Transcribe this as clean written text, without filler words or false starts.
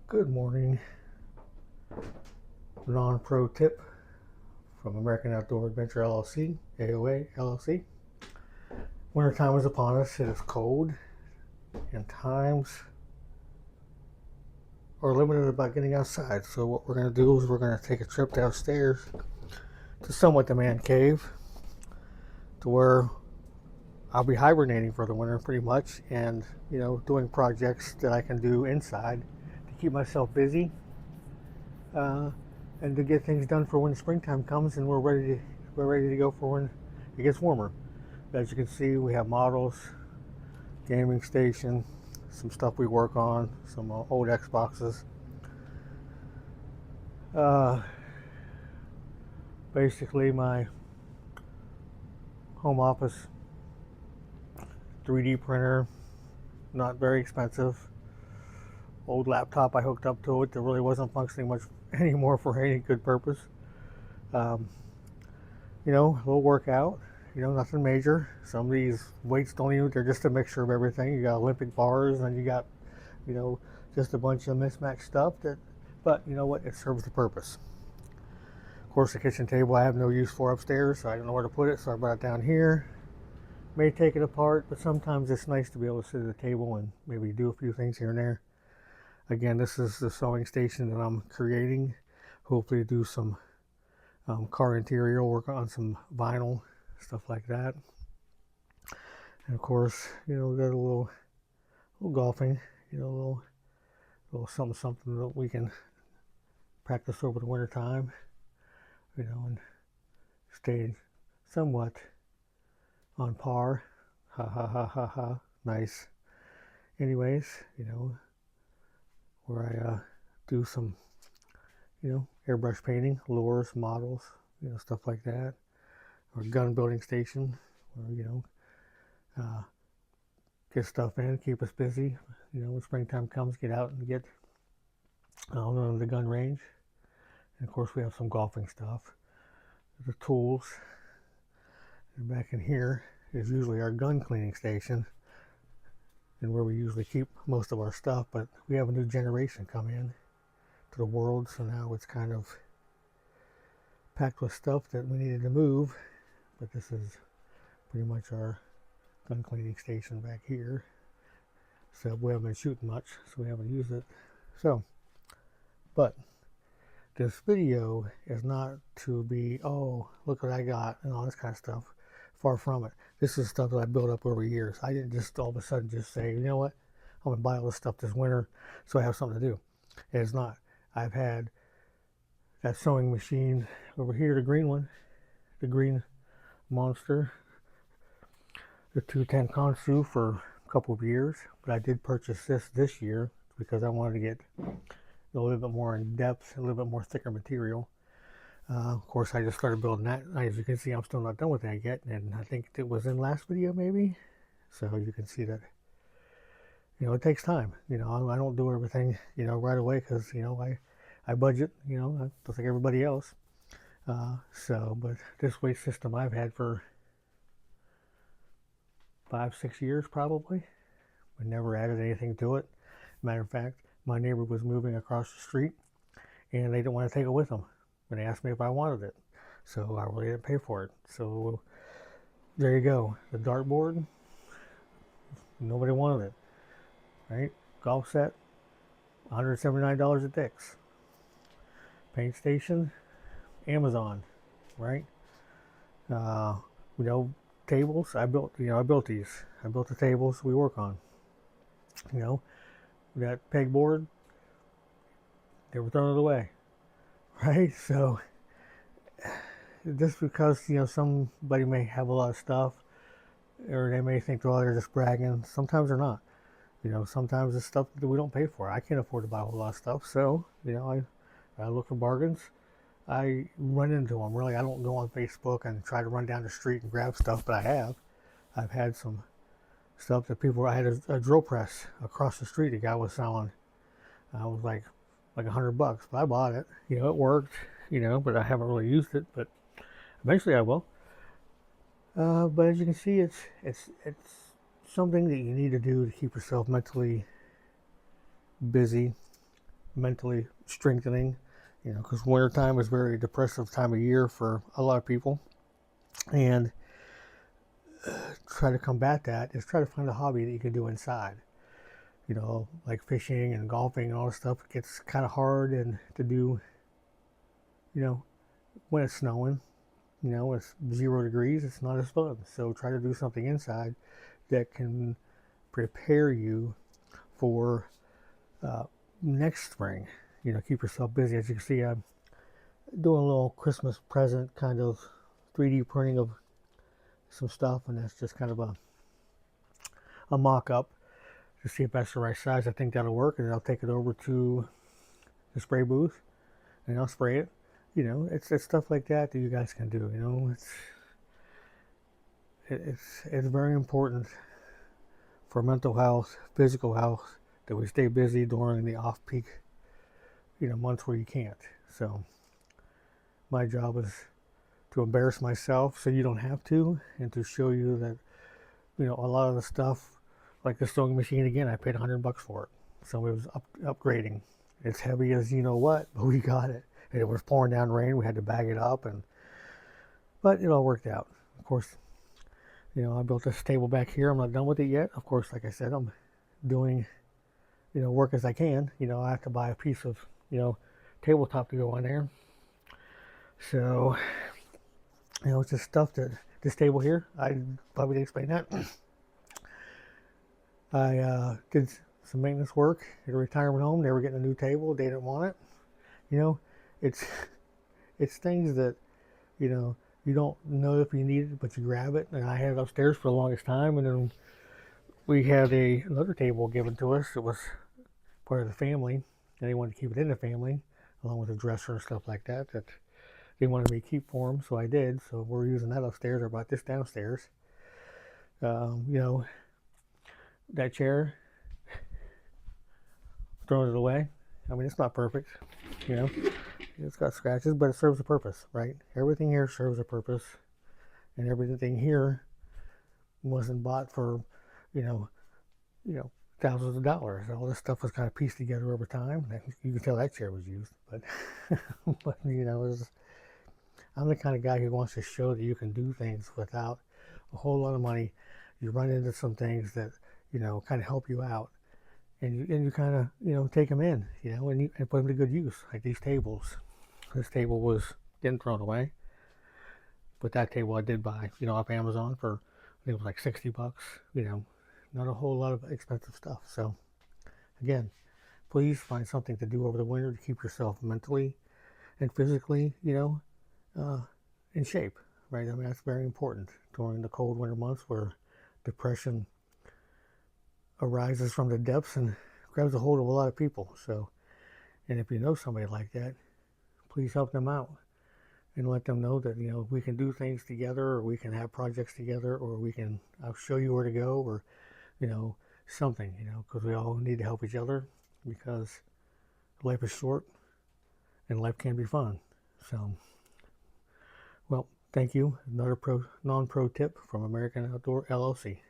Good morning. Non-pro tip from American Outdoor Adventure LLC, AOA LLC. Wintertime is upon us. It is cold, and times are limited about getting outside. So what we're going to do is we're going to take a trip downstairs to somewhat the man cave, to where I'll be hibernating for the winter pretty much, and doing projects that I can do inside to keep myself busy, uh, and to get things done for when springtime comes and we're ready to go for when it gets warmer. As you can see, we have models, gaming station, some stuff we work on, some old Xboxes. Uh, Basically, my home office 3D printer, not very expensive. Old laptop I hooked up to it that really wasn't functioning much anymore for any good purpose. Um, a little workout, nothing major. Some of these weights don't even, they're just a mixture of everything. You got Olympic bars and you got, you know, just a bunch of mismatched stuff but you know what, it serves the purpose. Of course, the kitchen table I have no use for upstairs, so I don't know where to put it, so I brought it down here. May take it apart, but sometimes it's nice to be able to sit at the table and maybe do a few things here and there. Again, this is the sewing station that I'm creating. Hopefully do some car interior work on some vinyl, stuff like that. And of course, we got a little golfing, a little something that we can practice over the winter time, and stay somewhat on par. Ha ha ha ha ha. Nice. Anyways, where I do some, airbrush painting, lures, models, stuff like that. Or gun building station, where, uh, get stuff in, keep us busy. When springtime comes, get out and get on the gun range. And of course, we have some golfing stuff, the tools. And back in here is usually our gun cleaning station, and where we usually keep most of our stuff. But we have a new generation come in to the world, so now it's kind of packed with stuff that we needed to move. But this is pretty much our gun cleaning station back here. So we haven't been shooting much, so we haven't used it. So, but this video is not to be, oh, look what I got and all this kind of stuff. Far from it. This is stuff that I built up over years. I didn't just all of a sudden just say, you know what, I'm going to buy all this stuff this winter so I have something to do. It's not. I've had that sewing machine over here, the green one, the green monster, the 210 Kansu, for a couple of years. But I did purchase this year because I wanted to get a little bit more in depth, a little bit more thicker material. Of course, I just started building that. As you can see, I'm still not done with that yet, and I think it was in last video maybe. So you can see that, it takes time. I don't do everything, right away because, I budget, just like everybody else. But this weight system I've had for 5-6 years probably. I never added anything to it. Matter of fact, my neighbor was moving across the street, and they didn't want to take it with them. And they asked me if I wanted it, so I really didn't pay for it. So there you go. The dartboard, nobody wanted it, right? Golf set, $179 at Dick's. Paint station, Amazon, right? Uh, you know, Tables. I built these. I built the tables we work on. That pegboard, they were throwing it away, right? So just because somebody may have a lot of stuff, or they may think, well, they're just bragging. Sometimes they're not. Sometimes it's stuff that we don't pay for. I can't afford to buy a whole lot of stuff, so I look for bargains. I run into them. Really, I don't go on Facebook and try to run down the street and grab stuff, but I've had some stuff that people. I had a drill press across the street. A guy was selling. I was like $100, but I bought it. It worked. But I haven't really used it. But eventually I will. But as you can see, it's something that you need to do to keep yourself mentally busy, mentally strengthening, you know, because wintertime is a very depressive time of year for a lot of people. And try to combat that is try to find a hobby that you can do inside. You know, like fishing and golfing and all this stuff. It gets kind of hard and to do, you know, when it's snowing. You know, it's 0 degrees. It's not as fun. So try to do something inside that can prepare you for next spring. You know, keep yourself busy. As you can see, I'm doing a little Christmas present kind of 3D printing of some stuff, and that's just kind of a mock-up to see if that's the right size. I think that'll work, and I'll take it over to the spray booth, and I'll spray it. You know, it's stuff like that that you guys can do. You know, it's very important for mental health, physical health, that we stay busy during the off-peak, you know, months where you can't. So my job is to embarrass myself so you don't have to, and to show you that, you know, a lot of the stuff, like the sewing machine, again, I paid $100 for it. So it was upgrading. It's heavy as you know what, but we got it. And it was pouring down rain. We had to bag it up, but it all worked out. Of course, you know, I built this table back here. I'm not done with it yet. Of course, like I said, I'm doing, you know, work as I can. You know, I have to buy a piece of, you know, tabletop to go on there. So, you know, it's just stuff that this table here, I probably didn't explain that. I did some maintenance work at a retirement home. They were getting a new table. They didn't want it. You know, it's things that, you know, you don't know if you need it, but you grab it. And I had it upstairs for the longest time, and then we had another table given to us. It was part of the family, and they wanted to keep it in the family, along with a dresser and stuff like that. That they wanted me to keep for them, so I did. So we're using that upstairs. I brought this downstairs. You know, that chair, throwing it away. I mean, it's not perfect, you know. It's got scratches, but it serves a purpose, right? Everything here serves a purpose, and everything here wasn't bought for, you know, thousands of dollars. All this stuff was kind of pieced together over time. You can tell that chair was used, but, but you know, I'm the kind of guy who wants to show that you can do things without a whole lot of money. You run into some things that, you know, kind of help you out, and you kind of, you know, take them in, you know, and put them to good use, like these tables. This table was getting thrown away, but that table I did buy, you know, off Amazon for, I think it was like $60. You know, not a whole lot of expensive stuff. So again, please find something to do over the winter to keep yourself mentally and physically, you know, in shape, right? I mean, that's very important during the cold winter months where depression arises from the depths and grabs a hold of a lot of people. So, and if you know somebody like that, please help them out and let them know that, you know, we can do things together, or we can have projects together, or I'll show you where to go, or, you know, something, you know, because we all need to help each other, because life is short and life can be fun. So, well, thank you. Another non-pro tip from American Outdoor LLC.